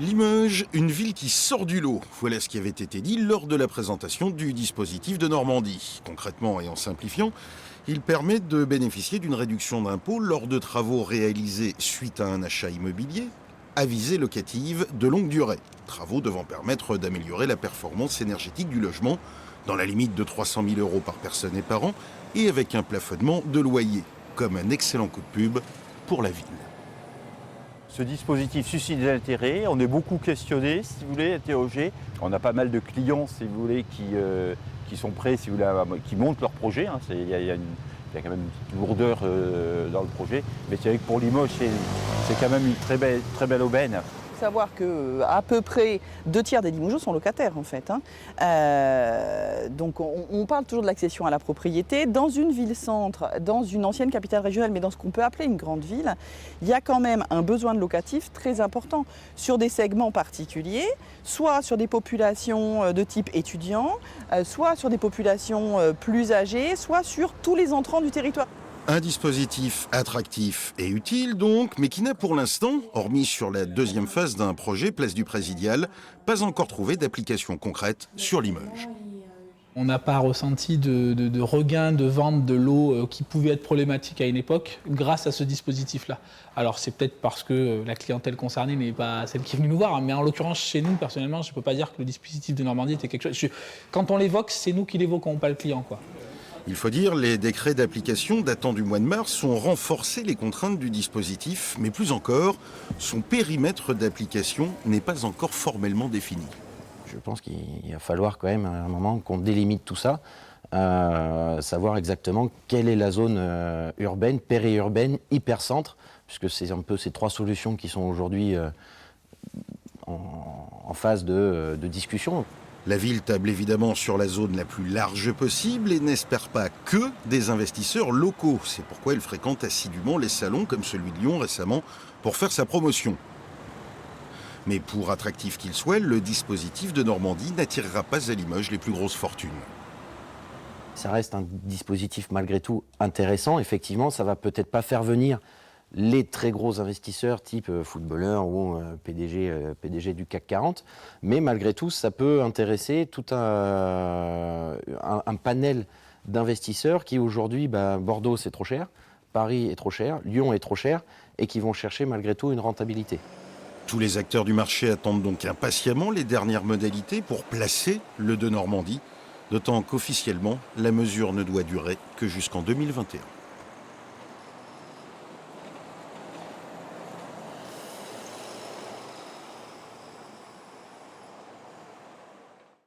Limoges, une ville qui sort du lot. Voilà ce qui avait été dit lors de la présentation du dispositif de Normandie. Concrètement et en simplifiant, il permet de bénéficier d'une réduction d'impôt lors de travaux réalisés suite à un achat immobilier à visée locative de longue durée. Travaux devant permettre d'améliorer la performance énergétique du logement dans la limite de 300 000 € par personne et par an et avec un plafonnement de loyer, comme un excellent coup de pub pour la ville. Ce dispositif suscite de l'intérêt, on est beaucoup questionné, si vous voulez, interrogé. On a pas mal de clients, si vous voulez, qui sont prêts, si vous voulez, qui montent leur projet. Il y a quand même une petite lourdeur dans le projet. Mais c'est vrai que pour Limoges, c'est quand même une très belle aubaine. Il faut savoir qu'à peu près 2/3 des Limogeaux sont locataires en fait. Donc on parle toujours de l'accession à la propriété. Dans une ville-centre, dans une ancienne capitale régionale, mais dans ce qu'on peut appeler une grande ville, il y a quand même un besoin de locatif très important sur des segments particuliers, soit sur des populations de type étudiant, soit sur des populations plus âgées, soit sur tous les entrants du territoire. Un dispositif attractif et utile donc, mais qui n'a pour l'instant, hormis sur la deuxième phase d'un projet Place du Présidial, pas encore trouvé d'application concrète sur Limoges. On n'a pas ressenti de regain de vente de l'eau qui pouvait être problématique à une époque grâce à ce dispositif-là. Alors c'est peut-être parce que la clientèle concernée n'est pas celle qui est venue nous voir, mais en l'occurrence chez nous, personnellement, je ne peux pas dire que le dispositif de Normandie était quelque chose. Quand on l'évoque, c'est nous qui l'évoquons, pas le client, quoi. Il faut dire, les décrets d'application datant du mois de mars ont renforcé les contraintes du dispositif, mais plus encore, son périmètre d'application n'est pas encore formellement défini. Je pense qu'il va falloir quand même à un moment qu'on délimite tout ça, savoir exactement quelle est la zone urbaine, périurbaine, hypercentre, puisque c'est un peu ces trois solutions qui sont aujourd'hui en phase de discussion. La ville table évidemment sur la zone la plus large possible et n'espère pas que des investisseurs locaux. C'est pourquoi elle fréquente assidûment les salons comme celui de Lyon récemment pour faire sa promotion. Mais pour attractif qu'il soit, le dispositif de Normandie n'attirera pas à Limoges les plus grosses fortunes. Ça reste un dispositif malgré tout intéressant. Effectivement, ça va peut-être pas faire venir les très gros investisseurs type footballeurs ou PDG du CAC 40, mais malgré tout, ça peut intéresser tout un panel d'investisseurs qui aujourd'hui, Bordeaux c'est trop cher, Paris est trop cher, Lyon est trop cher, et qui vont chercher malgré tout une rentabilité. Tous les acteurs du marché attendent donc impatiemment les dernières modalités pour placer le de Normandie, d'autant qu'officiellement, la mesure ne doit durer que jusqu'en 2021.